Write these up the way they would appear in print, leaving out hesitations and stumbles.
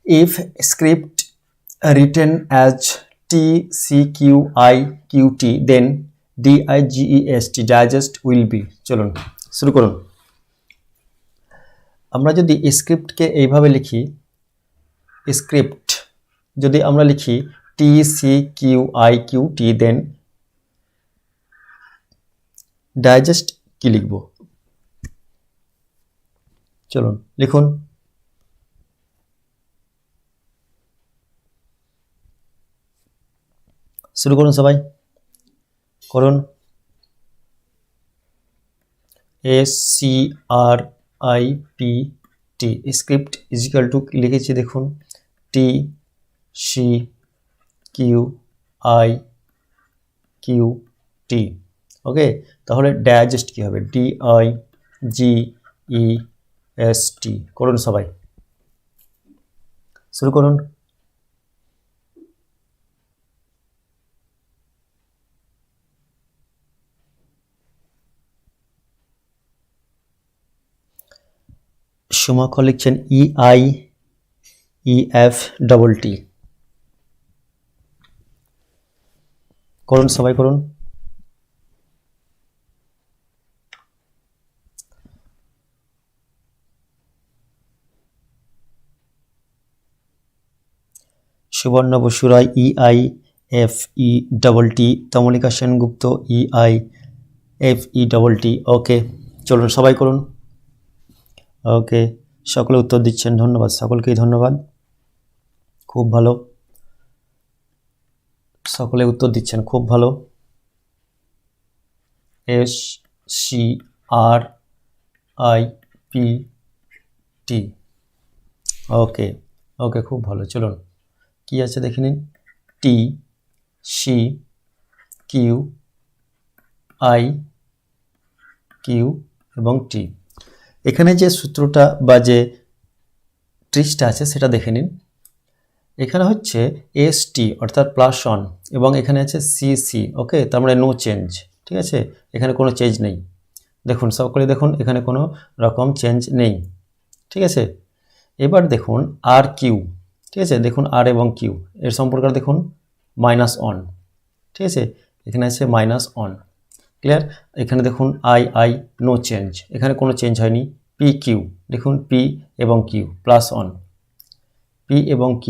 if script written as TCQIQT then DIGEST digest will be। চলুন শুরু করুন। আমরা যদি স্ক্রিপ্টকে এইভাবে লিখি, স্ক্রিপ্ট যদি আমরা লিখি TCQIQT দেন ডাইজেস্ট কি লিখব? চলুন লিখুন। শুরু করুন সবাই, করুন। SCRIPT স্ক্রিপ্ট ইজিক্যাল টু লিখেছি দেখুন TCQIQT। ওকে, তাহলে ডাইজেস্ট কি হবে? DIGEST। করুন সবাই, শুরু করুন। সুমাক্ষ লিখছেন EIEFTT। করুন সবাই, করুন। সুবর্ণ বসু রায় EIFETT। তমলিকা সেনগুপ্ত EIFETT। ওকে, চলুন সবাই করুন। ওকে, সকলে উত্তর দিচ্ছেন, ধন্যবাদ সকলকেই, ধন্যবাদ, খুব ভালো, সকলে উত্তর দিচ্ছেন, খুব ভালো। SCRIPT। ওকে ওকে, খুব ভালো। চলুন কি আছে দেখে নিন। TCQIQ এবং T। এখানে যে সূত্রটা বা যে ট্রিক্সটা আছে সেটা দেখে নিন। এখানে হচ্ছে ST অর্থাৎ +1 এবং এখানে আছে CC। ওকে, তার মানে নো চেঞ্জ। ঠিক আছে, এখানে কোনো চেঞ্জ নেই। দেখুন সকলে দেখুন, এখানে কোনো রকম চেঞ্জ নেই। ঠিক আছে, এবার দেখুন RQ। ঠিক আছে, দেখুন R এবং Q এর সম্পর্কে দেখুন -1। ঠিক আছে, এখানে আছে -1। ক্লিয়ার? এখানে দেখুন I নো চেঞ্জ, এখানে কোনো চেঞ্জ হয়নি। PQ দেখুন P এবং Q +1, P এবং Q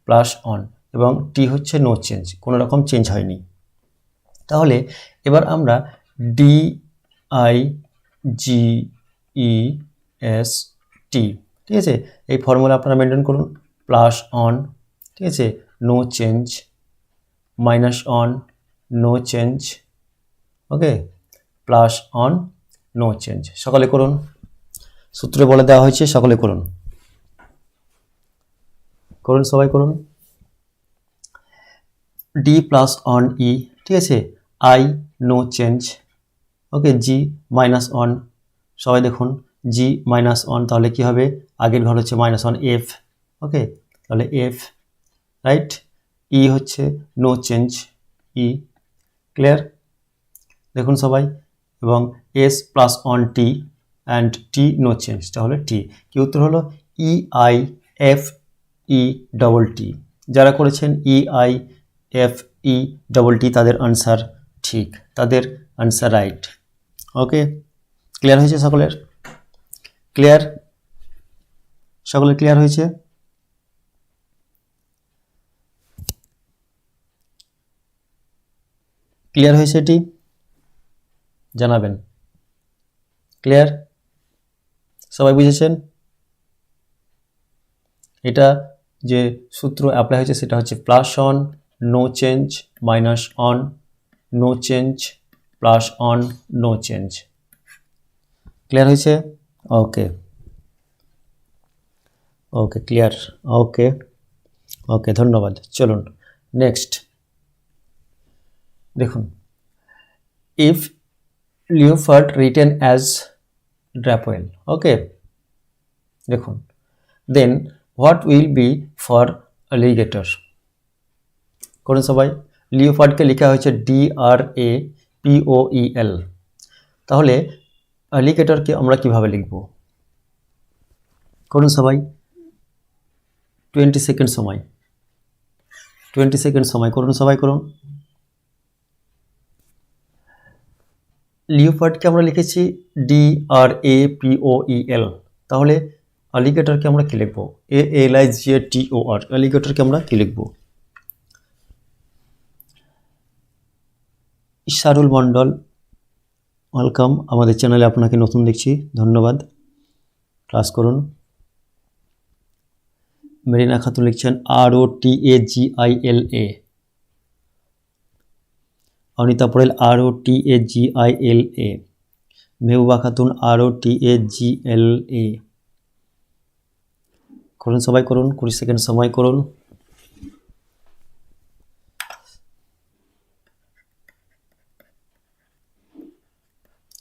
+1 এবং T হচ্ছে নো চেঞ্জ, কোনো রকম চেঞ্জ হয়নি। তাহলে এবার আমরা DIGEST, ঠিক আছে, এই ফর্মুলা আপনারা মেনটেন করুন। +1, ঠিক আছে, নো চেঞ্জ, -1 নো চেঞ্জ, ওকে, +1 নো চেঞ্জ। সকলে করুন, সূত্রে বলে দেওয়া হয়েছে, সকলে করুন, করুন সবাই করুন। D+1E, ঠিক আছে, I no change, okay, G -1, সবাই দেখুন G -1, তাহলে কি হবে? আগের ঘর হচ্ছে -1 F। ওকে, তাহলে F, রাইট। E হচ্ছে নো চেঞ্জ, E। ক্লিয়ার? দেখুন সবাই, এবং S+1T and T no change, তাহলে T। কি উত্তর হলো? EIFETT। যারা করেছেন EIFETT তাদের আনসার ঠিক, তাদের আনসার রাইট। ওকে, ক্লিয়ার হয়েছে সকলের? ক্লিয়ার? সকলের ক্লিয়ার হয়েছে? ক্লিয়ার হয়েছে? এটি জানাবেন। ক্লিয়ার? সবাই বুঝেছেন? এটা যে সূত্র অ্যাপ্লাই হয়েছে সেটা হচ্ছে +1 no change, -1 no change, +1 no change. Clear হয়েছে? ওকে ওকে, ক্লিয়ার। ওকে ওকে, ধন্যবাদ। চলুন নেক্সট দেখুন। ইফ লিওপার্ড রিটেন অ্যাজ ড্র্যাপওয়েল, ওকে, দেখুন, then what will be for alligator? করুন সবাই। লিওপার্ডকে লেখা হয়েছে DRAPOEL, তাহলে অ্যালিগেটরকে আমরা কিভাবে লিখব? করুন সবাই। 20 সেকেন্ড সময়, 20 সেকেন্ড সময় করুন, সবাই করুন। লিওপার্ডকে আমরা লিখেছি DRAPOEL, তাহলে অ্যালিগেটরকে আমরা কি লিখবো? ALIGATOR, অ্যালিগেটরকে আমরা কি লিখবো? ইশারুল মণ্ডল, ওয়েলকাম আমাদের চ্যানেলে, আপনাকে নতুন দেখছি, ধন্যবাদ। ক্লাস করুন। মেরিনা খাতুন লিখছেন ROTAGILA, Anita Porel ROTAGILA, Mehbooba Khatun ROTAGLA। করুন, সবাই করুন, 20 সেকেন্ড সময় করুন।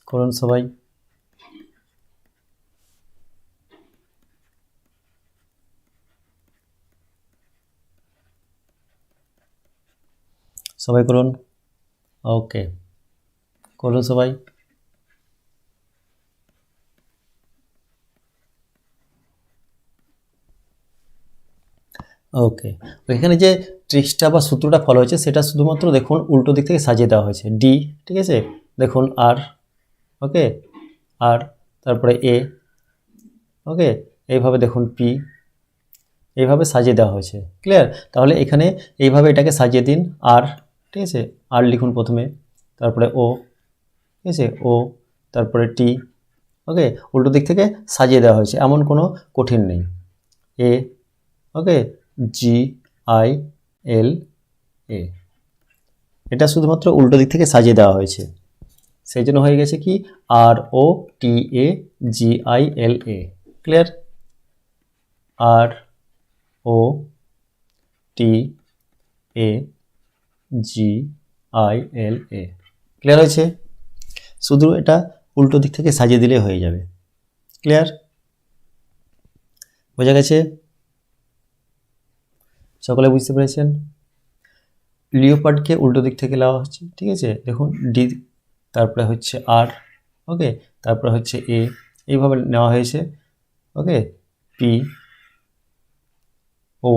করুন সবাই। সবাই করুন, ওকে, করুন সবাই। ওকে, এখানে যে ট্রিক্সটা বা সূত্রটা ফলো হয়েছে সেটা শুধুমাত্র দেখুন উল্টো দিক থেকে সাজিয়ে দেওয়া হয়েছে। ডি, ঠিক আছে, দেখুন আর, ওকে, আর তারপরে এ, ওকে, এইভাবে দেখুন পি, এইভাবে সাজিয়ে দেওয়া হয়েছে। ক্লিয়ার? তাহলে এখানে এইভাবে এটাকে সাজিয়ে দিন। আর, ঠিক আছে, আর লিখুন প্রথমে, তারপরে ও, ঠিক আছে, ও, তারপরে টি, ওকে, উল্টো দিক থেকে সাজিয়ে দেওয়া হয়েছে, এমন কোনো কঠিন নেই। এ, ওকে, GILA, এটা শুধুমাত্র উল্টো দিক থেকে সাজিয়ে দেওয়া হয়েছে, সেই জন্য হয়ে গেছে কি ROTAGILA। ক্লিয়ার? ROTAGILA, ক্লিয়ার হয়েছে? শুধু এটা উল্টো দিক থেকে সাজিয়ে দিলে হয়ে যাবে। ক্লিয়ার? বোঝা গেছে? সকলে বুঝতে পেরেছেন? লিওপার্ডকে উল্টো দিক থেকে নেওয়া হচ্ছে, ঠিক আছে, দেখুন ডি, তারপরে হচ্ছে আর, ওকে, তারপরে হচ্ছে এ, এইভাবে নেওয়া হয়েছে, ওকে, পি, ও,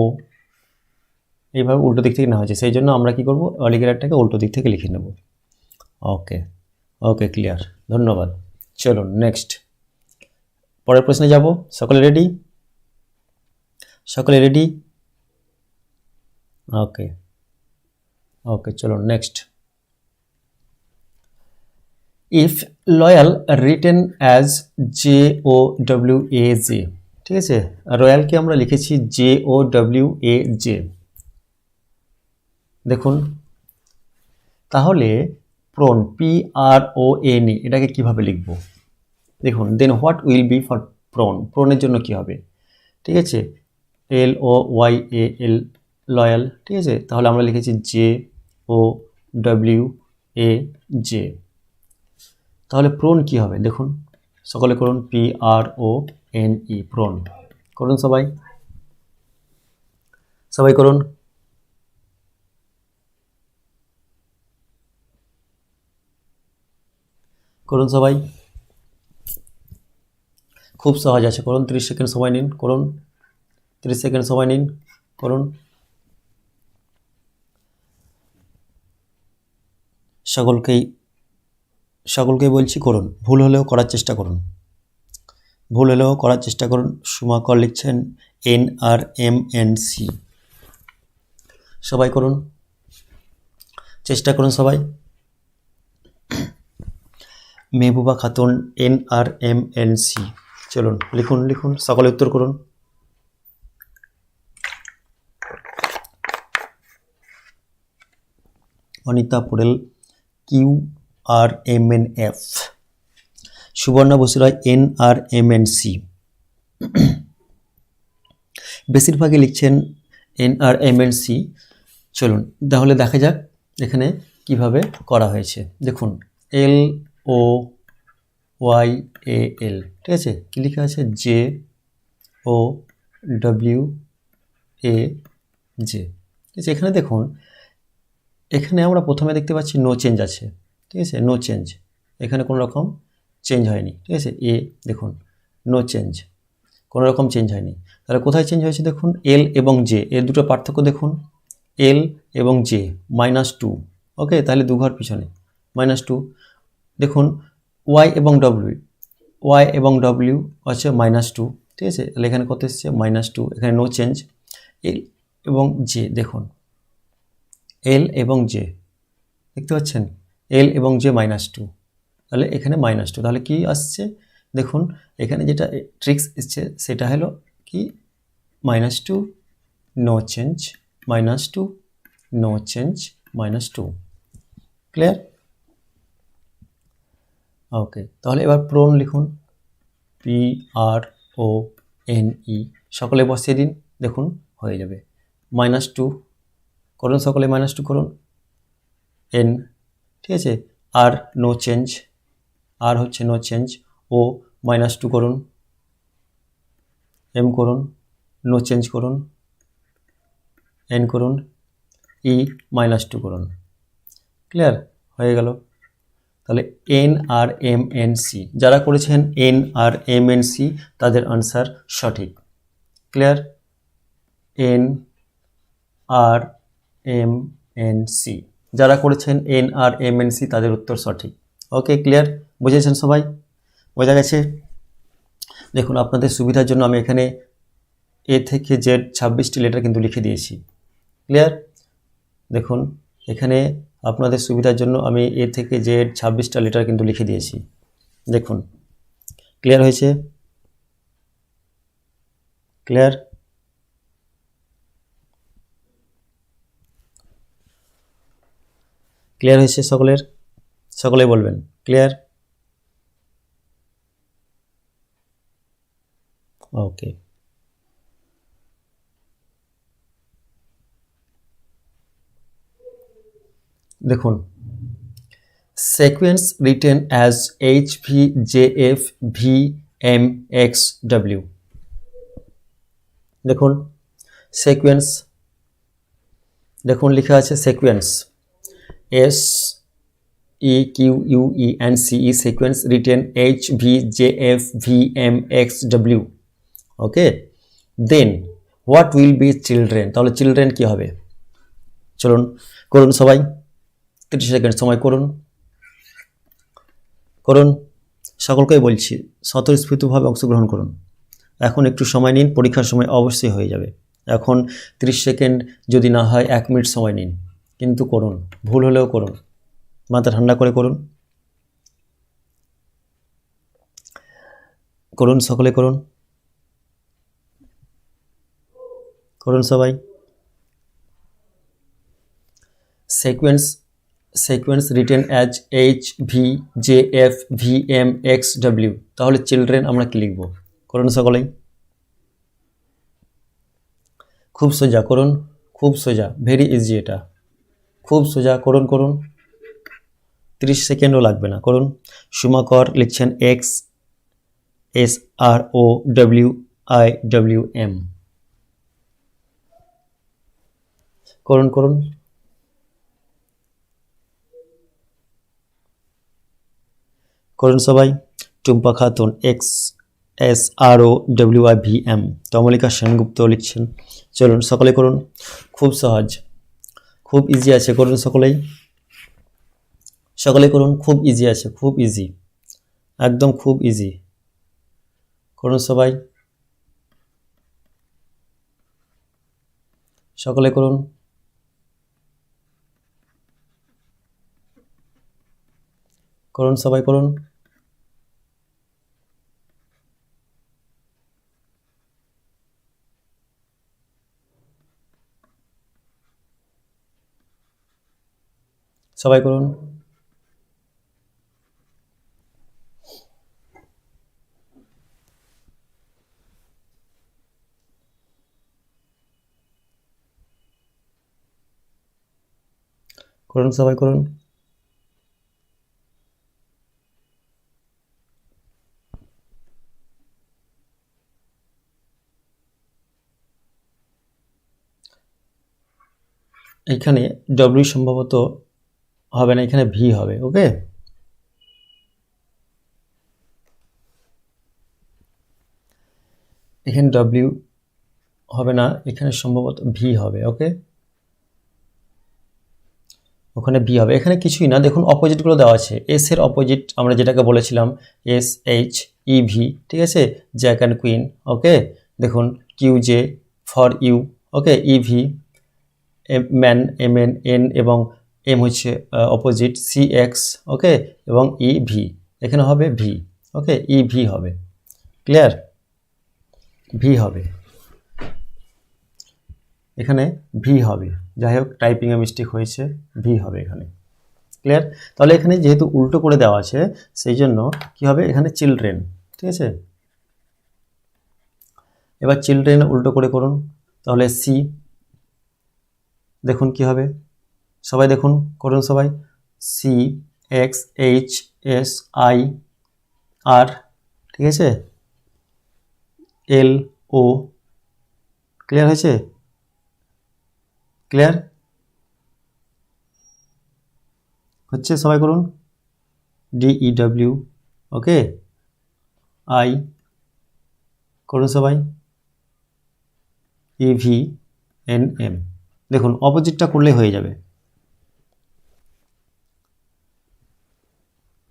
এইভাবে উল্টো দিক থেকে নেওয়া হয়েছে, সেই জন্য আমরা কি করব, অ্যালিগেটরটাকে উল্টো দিক থেকে লিখে নেব। ওকে, ওকে, ক্লিয়ার, ধন্যবাদ। চলুন নেক্সট, পরের প্রশ্নে যাব। সকলে রেডি? সকলে রেডি? ওকে, ওকে, চলুন next. If loyal written as JOWAJ, ঠিক আছে, রয়্যালকে আমরা লিখেছি JOWAJ, দেখুন, তাহলে প্রন PRONE এটাকে কিভাবে লিখব? দেখুন, then what will be for prawn, প্রনের জন্য কি হবে? ঠিক আছে, LOYAL, লয়াল, ঠিক আছে, তাহলে আমরা লিখেছি JOWAJ, তাহলে প্রন কি হবে? দেখুন, সকলে করুন, PRONE, প্রন, করুন সবাই, সবাই করুন। করুন সবাই, খুব সহজ আছে, করুন, 30 সেকেন্ড সময় নিন, করুন, 30 সেকেন্ড সময় নিন, করুন। সকলকেই বলছি করুন, ভুল হলেও করার চেষ্টা করুন, ভুল হলেও করার চেষ্টা করুন। সুমাকর লিখছেন NRMNC, সবাই করুন, চেষ্টা করুন সবাই। মেহবুবা খাতুন NRMNC, চলুন লিখুন, লিখুন, সকলে উত্তর করুন। অনিতা পোড়েল QRMNF, সুবর্ণা বসুরায় NRMNC, বেশিরভাগই লিখছেন NRMNC। চলুন তাহলে দেখা যাক এখানে কিভাবে করা হয়েছে। দেখুন, LOYAL, ঠিক আছে, কি লেখা আছে? JOWAJ, ঠিক আছে, এখানে দেখুন, এখানে আমরা প্রথমে দেখতে পাচ্ছি নো চেঞ্জ আছে, ঠিক আছে, নো চেঞ্জ, এখানে কোনো রকম চেঞ্জ হয়নি, ঠিক আছে, এ দেখুন নো চেঞ্জ, কোনো রকম চেঞ্জ হয়নি। তাহলে কোথায় চেঞ্জ হয়েছে দেখুন, এল এবং জে এর দুটো পার্থক্য দেখুন, এল এবং জে -2, ওকে, তাহলে 2 ঘর পিছনে -2। দেখুন ওয়াই এবং ডব্লিউ আছে -2, ঠিক আছে, তাহলে এখানে কত এসছে -2, এখানে নো চেঞ্জ। এল এবং জে দেখুন, এল এবং জে দেখতে পাচ্ছেন, এল এবং জে -2, তাহলে এখানে -2, তাহলে কি আসছে দেখুন, এখানে যেটা ট্রিক্স এসছে সেটা হলো কি -2 no change, -2 no change, -2, clear? Okay, তাহলে এবার প্রোন লিখুন, PRONE, সকলে বসিয়ে দিন, দেখুন হয়ে যাবে -2 করুন, সকলে -2 করুন, N, ঠিক আছে, আর নো চেঞ্জ, আর হচ্ছে নো চেঞ্জ, ও -2 করুন, M করুন, নো চেঞ্জ করুন, N করুন, E -2 করুন, ক্লিয়ার হয়ে গেল। তাহলে NRMNC, যারা করেছেন NRMNC তাদের আনসার সঠিক, ক্লিয়ার? NRMNC, যারা করেছেন NRMNC তাদের উত্তর সঠিক। ওকে, ক্লিয়ার, বুঝেছেন সবাই? বোঝা গেছে? দেখুন আপনাদের সুবিধার জন্য আমি এখানে A থেকে Z 26টি লেটার কিন্তু লিখে দিয়েছি, ক্লিয়ার? দেখুন এখানে আপনাদের সুবিধার জন্য আমি A থেকে Z 26টা লেটার কিন্তু লিখে দিয়েছি, দেখুন ক্লিয়ার হয়েছে? ক্লিয়ার? ক্লিয়ার হয়েছে সকলের? সকলেই বলবেন ক্লিয়ার? ওকে, দেখুন sequence written as HVJFVMXW, দেখুন sequence, দেখুন লেখা আছে sequence, SEQUENCE, sequence written HVJFVMXW, okay, then what will be children, তাহলে চিলড্রেন কি হবে? চলুন করুন সবাই, 30 সেকেন্ড সময় করুন, করুন, সকলকেই বলছি স্বতঃস্ফূর্তভাবে অংশগ্রহণ করুন, এখন একটু সময় নিন, পরীক্ষার সময় অবশ্যই হয়ে যাবে, এখন 30 সেকেন্ড যদি না হয় 1 মিনিট সময় নিন, কিন্তু করুন, ভুল হলেও করুন, মাথা ঠান্ডা করে করুন, করুন সকলে করুন, করুন সবাই। sequence written as HVJFVMXW, তাহলে চিলড্রেন আমরা কি লিখব? করুন সকলেই, খুব সোজা করুন, খুব সোজা, ভেরি ইজি, এটা খুব সোজা, করুন করুন, 30 সেকেন্ডও লাগবে না, করুন। সুমাকর লিখছেন XSROWIWM, করুন করুন, করুন সবাই। টুম্পা খাতুন XSROWIVM, তমলিকা সেনগুপ্ত লিখছেন, চলুন সকলে করুন, খুব সহজ, খুব ইজি আছে, করুন সকলেই, সকলে করুন, খুব ইজি আছে, খুব ইজি, একদম খুব ইজি, করুন সবাই, সকলে করুন, করুন সবাই করুন, সবাই করুন, করুন সবাই করুন, এখানে ডব্লিউ সম্ভবত হবে না, এখানে ভি হবে, ওকে, এখানে ডব্লিউ হবে না, এখানে সম্ভবত ভি হবে। ওকে, ওখানে ভি হবে, এখানে কিছুই না। দেখুন অপোজিটগুলো দেওয়া আছে, এস এর অপোজিট আমরা যেটাকে বলেছিলাম এস এইচ ই ভি, ঠিক আছে, জ্যাক অ্যান্ড কুইন। ওকে, দেখুন Q J for U. Okay, E V man M N N এবং এম হচ্ছে অপোজিট সি এক্স। ওকে, এবং ই ভি এখানে হবে ভি। ওকে, ই ভি হবে, ক্লিয়ার, ভি হবে, এখানে ভি হবে। যাই হোক টাইপিংয়ে মিস্টেক হয়েছে, ভি হবে এখানে, ক্লিয়ার। তাহলে এখানে যেহেতু উল্টো করে দেওয়া আছে সেই জন্য কি হবে, এখানে চিলড্রেন, ঠিক আছে। এবার চিলড্রেন উল্টো করে করুন, তাহলে সি, দেখুন কি হবে, সবাই দেখুন, করুন সবাই, C X H S I R, ঠিক আছে, এল ও, ক্লিয়ার হয়েছে, ক্লিয়ার হচ্ছে, সবাই করুন, ডিই ডাব্লিউ। ওকে, আই করুন সবাই, ইভি এন এম। দেখুন অপোজিটটা করলে হয়ে যাবে,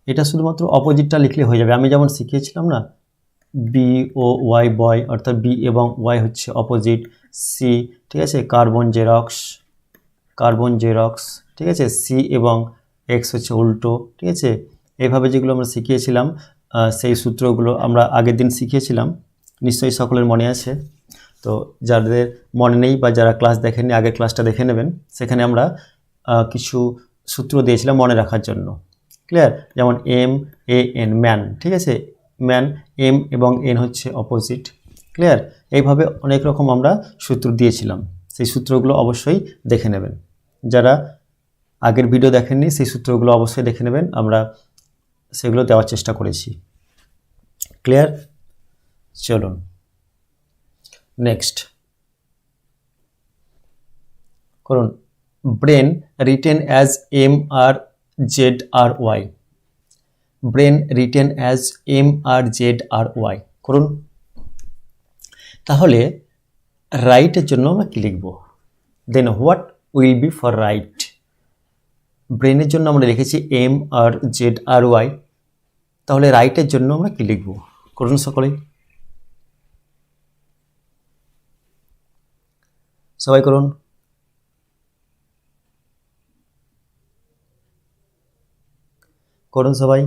এটা শুধুমাত্র অপোজিটটা লিখলে হয়ে যাবে। আমি যেমন শিখিয়েছিলাম না, বি ও ওয়াই বয়, অর্থাৎ বি এবং ওয়াই হচ্ছে অপোজিট। সি, ঠিক আছে, কার্বন জেরক্স, কার্বন জেরক্স, ঠিক আছে, সি এবং এক্স হচ্ছে উল্টো, ঠিক আছে। এইভাবে যেগুলো আমরা শিখিয়েছিলাম সেই সূত্রগুলো আমরা আগের দিন শিখিয়েছিলাম, নিশ্চয়ই সকলের মনে আছে। তো যাদের মনে নেই বা যারা ক্লাস দেখেননি, আগের ক্লাসটা দেখে নেবেন, সেখানে আমরা কিছু সূত্র দিয়েছিলাম মনে রাখার জন্য, ক্লিয়ার। যেমন এম এ এন ম্যান, ঠিক আছে, ম্যান এম এবং এন হচ্ছে অপোজিট, ক্লিয়ার। এইভাবে অনেক রকম আমরা সূত্র দিয়েছিলাম, সেই সূত্রগুলো অবশ্যই দেখে নেবেন। যারা আগের ভিডিও দেখেননি সেই সূত্রগুলো অবশ্যই দেখে নেবেন, আমরা সেগুলো দেওয়ার চেষ্টা করেছি, ক্লিয়ার। চলুন নেক্সট করুন, brain written as M R Z R Y, brain written as M R Z R Y করুন। তাহলে রাইটের জন্য আমরা কি লিখব, then what will be for right. ব্রেনের জন্য আমরা লিখেছি M R Z R Y, তাহলে রাইটের জন্য আমরা কি লিখব, করুন সকলেই, সবাই করুন, করুন সবাই।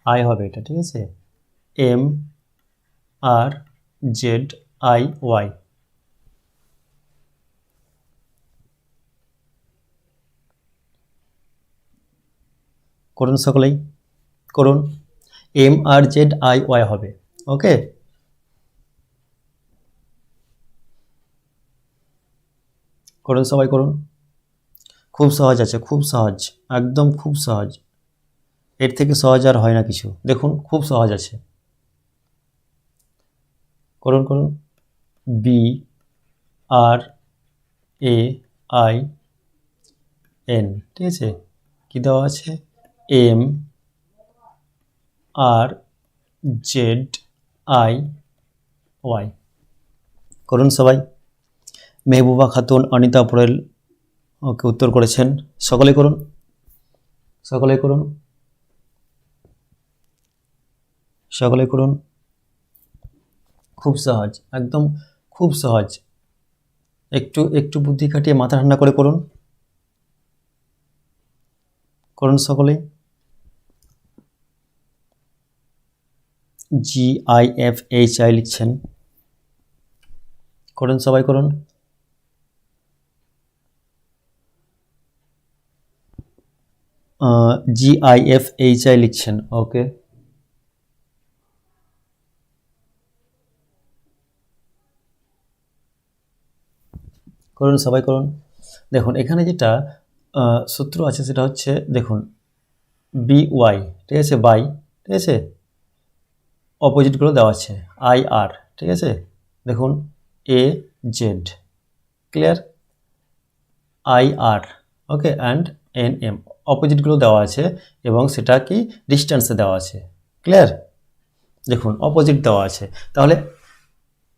আই হবে এটা, ঠিক আছে, M R Z I Y. করুন সকলেই, করুন, M R Z I Y হবে। ওকে, করুন সবাই করুন, খুব সহজ আছে, খুব সহজ, একদম খুব সহজ, এর থেকে সহজ আর হয় না কিছু। দেখুন খুব সহজ আছে, করুন করুন, B R A I N, ঠিক আছে, কী দেওয়া আছে, M R Z I Y. করুন সবাই। মেহবুবা খাতুন, অনিতা পোরেল ওকে উত্তর করেছেন, সকলে করুন, সকলে করুন, সকলে করুন, খুব সহজ, একদম খুব সহজ, একটু একটু বুদ্ধি খাটিয়ে মাথা ঠান্ডা করে করুন, করুন সকলে। G I F H I লিখছেন, করুন সবাই করুন, G I F H I লিখছেন। ওকে, করুন সবাই করুন। দেখুন এখানে যেটা সূত্র আছে সেটা হচ্ছে, দেখুন বি ওয়াই, ঠিক আছে, বাই, ঠিক আছে, অপোজিটগুলো দেওয়া আছে আই আর, ঠিক আছে, দেখুন A Z, clear, I R, okay, and N M অপোজিটগুলো দেওয়া আছে এবং সেটা কি ডিস্টেন্সে দেওয়া আছে, ক্লিয়ার, দেখুন অপোজিট দেওয়া আছে। তাহলে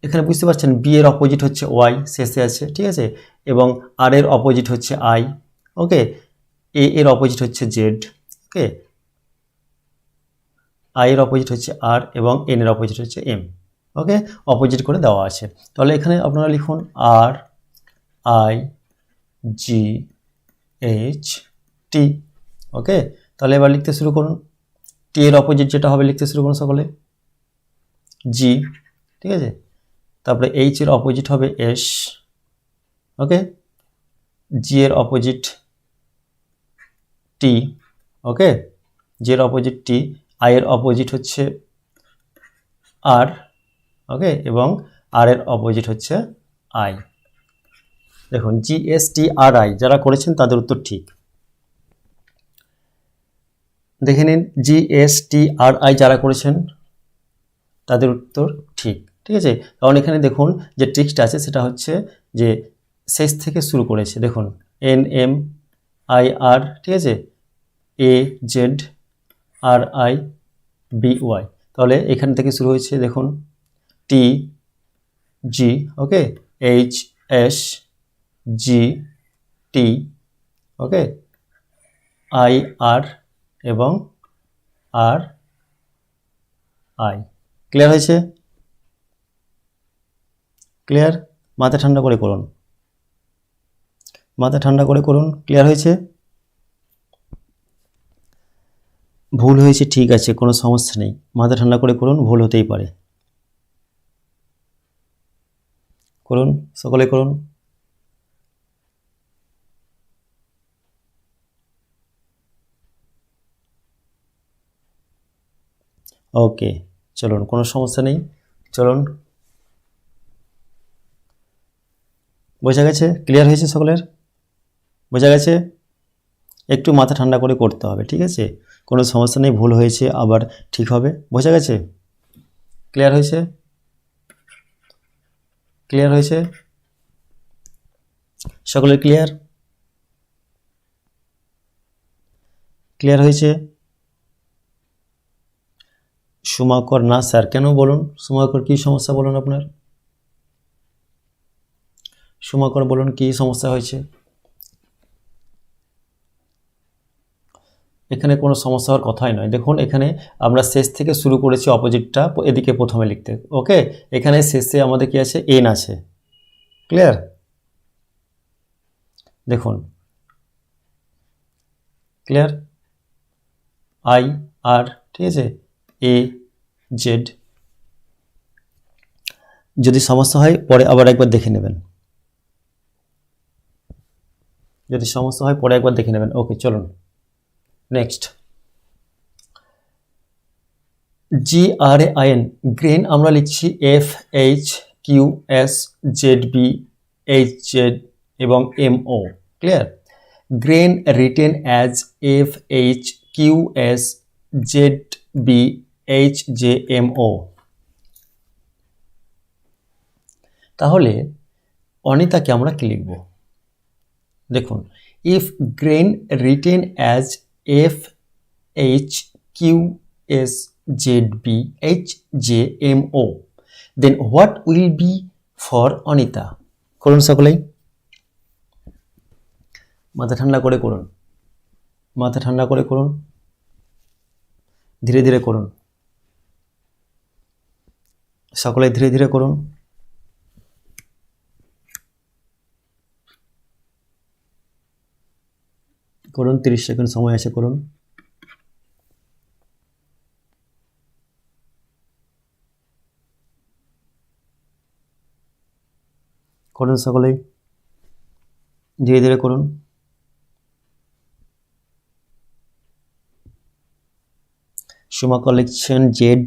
এখানে বুঝতে পারছেন বি এর অপোজিট হচ্ছে ওয়াই শেষে আছে, ঠিক আছে, এবং আর এর অপোজিট হচ্ছে আই, ওকে, এ এর অপোজিট হচ্ছে জেড, ওকে, আই এর অপোজিট হচ্ছে আর এবং এন এর অপোজিট হচ্ছে এম, ওকে, অপোজিট করে দেওয়া আছে। তাহলে এখানে আপনারা লিখুন আর আই জি এইচ টি, ওকে। তাহলে এবার লিখতে শুরু করুন, টি এর অপোজিট যেটা হবে লিখতে শুরু করুন সকলে, জি, ঠিক আছে, তারপরে এইচ এর অপোজিট হবে এস, ওকে, জি এর অপোজিট টি, ওকে, জি এর অপোজিট টি, আই এর অপোজিট হচ্ছে আর, ওকে, এবং আর এর অপোজিট হচ্ছে আই। দেখুন জিএসটি আর আই যারা করেছেন তাদের উত্তর ঠিক। দেখে নিন জিএসটি আর আই যারা করেছেন তাদের উত্তর ঠিক, ঠিক আছে, কারণ এখানে দেখুন যে ট্রিক্সটা আছে সেটা হচ্ছে যে শেষ থেকে শুরু করেছে, দেখুন এন এম আই আর, ঠিক আছে, A Z R I B Y, তাহলে এখান থেকে শুরু হয়েছে, দেখুন T G, okay, H S G T, okay, I R এবং আর আই, ক্লিয়ার হয়েছে, ক্লিয়ার, মাথা ঠান্ডা করে করুন, মাথা ঠান্ডা করে করুন, ক্লিয়ার হয়েছে, ভুল হয়েছে ঠিক আছে কোনো সমস্যা নেই, মাথা ঠান্ডা করে করুন, ভুল হতেই পারে, করুন সকলে করুন। ওকে, চলুন কোনো সমস্যা নেই, চলুন, বোঝা গেছে, ক্লিয়ার হয়েছে সকলের, বোঝা গেছে, একটু মাথা ঠান্ডা করে করতে হবে, ঠিক আছে, কোনো সমস্যা নেই, ভুল হয়েছে আবার ঠিক হবে, বোঝা গেছে, ক্লিয়ার হয়েছে, ক্লিয়ার হয়েছে, সকলের ক্লিয়ার, ক্লিয়ার হয়েছে। সুমাকর না স্যার, কেন বলুন, সুমাকর কি সমস্যা বলুন আপনার, সুমাকর বলুন কি সমস্যা হয়েছে। এখানে কোনো সমস্যা হওয়ার কথাই নয়, দেখুন এখানে আমরা শেষ থেকে শুরু করেছি অপোজিটটা এদিকে প্রথমে লিখতে, ওকে, এখানে শেষে আমাদের কি আছে এন আছে, ক্লিয়ার, দেখুন ক্লিয়ার, আই আর, ঠিক আছে, এ জেড, যদি সমস্যা হয় পরে আবার একবার দেখে নেবেন, যদি সমস্যা হয় পরে একবার দেখে নেবেন, ওকে, চলুন next, G R A I N, grain আমরা লিখছি F H Q S Z B H Z এবং M O, clear, grain written as F H Q S Z B H J M O. তাহলে অনিতাকে আমরা কি লিখব, দেখুন if grain written as F H Q S Z B H J M O, then what will be for Anita, করুন সকলেই, মাথা ঠান্ডা করে করুন, মাথা ঠান্ডা করে করুন, ধীরে ধীরে করুন, সকলে ধীরে ধীরে করুন, করুন 30 সেকেন্ড সময় আছে, করুন, করুন সকলেই ধীরে ধীরে করুন, সুমাকর লিখছেন Z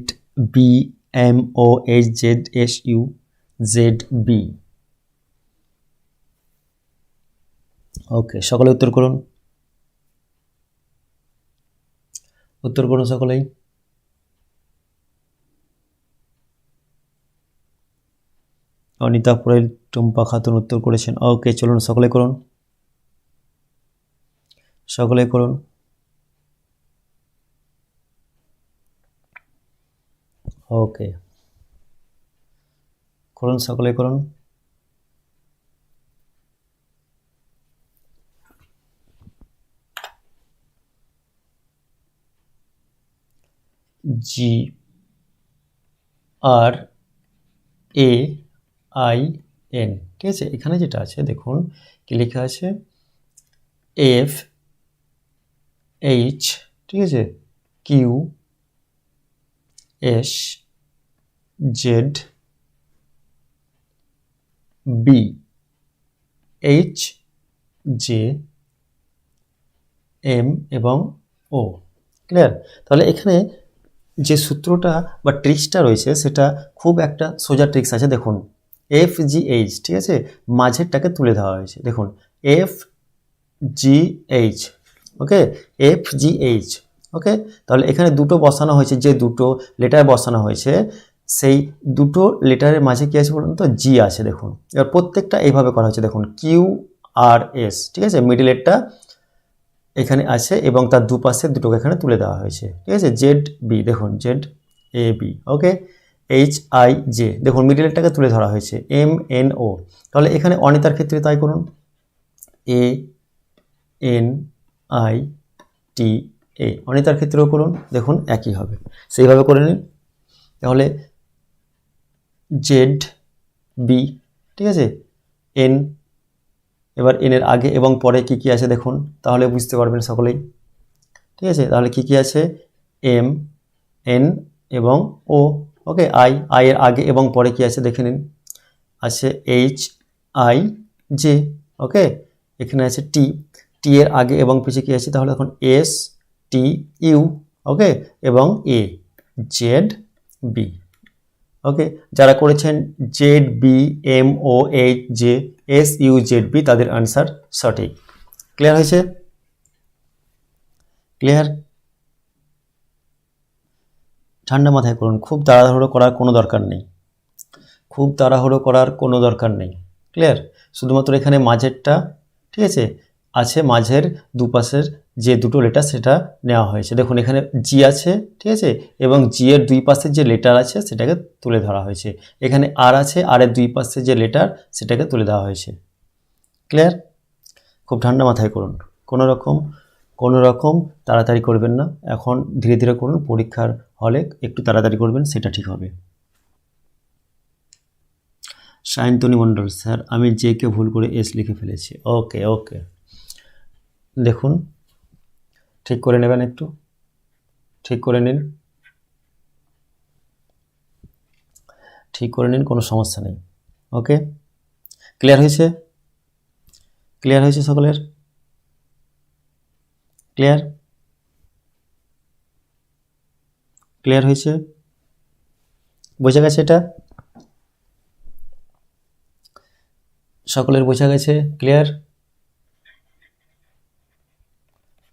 B M O H Z S U Z B, okay, সকলে উত্তর করুন, উত্তর করুন সকলেই, অনিতা পুরাইল, টুম্পা খাতুন উত্তর করেছেন। ওকে, চলুন সকলে করুন, সকলে করুন। ওকে, করুন, সকলে করুন। GRAIN, ঠিক আছে। এখানে যেটা আছে দেখুন কি লেখা আছে, FH, ঠিক আছে, QSZBHJM এবং O, ক্লিয়ার। তাহলে এখানে যে সূত্রটা বা ট্রিক্সটা রয়েছে সেটা খুব একটা সোজা ট্রিক্স আছে। দেখুন FGH, ঠিক আছে, মাঝেরটাকে তুলে দেওয়া হয়েছে। দেখুন FGH, ওকে, FGH, ওকে। তাহলে এখানে দুটো বসানো হয়েছে, যে দুটো লেটার বসানো হয়েছে সেই দুটো লেটারের মাঝে কি আছে বলুন তো, জি আছে। দেখুন এবার প্রত্যেকটা এইভাবে করা হয়েছে। দেখুন QRS, ঠিক আছে, মিডিলেরটা এখানে আছে এবং তার দুপাশে দুটোকে এখানে তুলে দেওয়া হয়েছে, ঠিক আছে। ZB, দেখুন ZAB, ওকে। HIJ, দেখুন মিডিলেরটাকে তুলে ধরা হয়েছে। MNO, তাহলে এখানে অনিতার ক্ষেত্রে তাই করুন, ANITA, অনিতার ক্ষেত্রেও করুন, দেখুন একই হবে, সেইভাবে করে নিন। তাহলে ZB, ঠিক আছে, N, এবার N এর আগে এবং পরে কি কি আছে দেখুন, তাহলে বুঝতে পারবেন সকলেই, ঠিক আছে। তাহলে কি কি আছে, M, N এবং O, ওকে। I এর আগে এবং পরে কি আছে দেখে নিন, আছে HIJ, ওকে। এখানে আছে T এর আগে এবং পিছে কি আছে, তাহলে এখন STU, ওকে, এবং A, ZB, ওকে। যারা করেছেন ZBMOHJSUZB তাদের আনসার সঠিক। ক্লিয়ার হয়েছে? ক্লিয়ার? ঠান্ডা মাথায় করুন, খুব তাড়াহুড়ো করার কোনো দরকার নেই, খুব তাড়াহুড়ো করার কোনো দরকার নেই। ক্লিয়ার? শুধুমাত্র এখানে মাঝেরটা, ঠিক আছে, আছে মাঝের দুপাশের যে দুটো লেটার সেটা নেওয়া হয়েছে। দেখুন এখানে জি আছে, ঠিক আছে, এবং জি এর দুই পাশের যে লেটার আছে সেটাকে তুলে ধরা হয়েছে। এখানে আর আছে, আর এর দুই পাশে যে লেটার সেটাকে তুলে দেওয়া হয়েছে। ক্লিয়ার? খুব ঠান্ডা মাথায় করুন, কোনো রকম তাড়াতাড়ি করবেন না, এখন ধীরে ধীরে করুন। পরীক্ষার হলে একটু তাড়াতাড়ি করবেন, সেটা ঠিক হবে। সায়ন্তনী মণ্ডল, স্যার আমি জেকে ভুল করে এস লিখে ফেলেছি। ওকে ওকে, দেখুন ঠিক করে নেবেন, একটু ঠিক করে নিন, ঠিক করে নিন, কোনো সমস্যা নেই। ওকে, ক্লিয়ার হয়েছে? ক্লিয়ার হয়েছে সকলের? ক্লিয়ার? ক্লিয়ার হয়েছে? বোঝা গেছে? এটা সকলের বোঝা গেছে? ক্লিয়ার?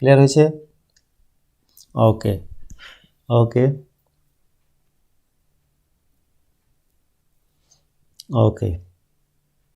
ক্লিয়ার হয়েছে? ওকে ওকে ওকে।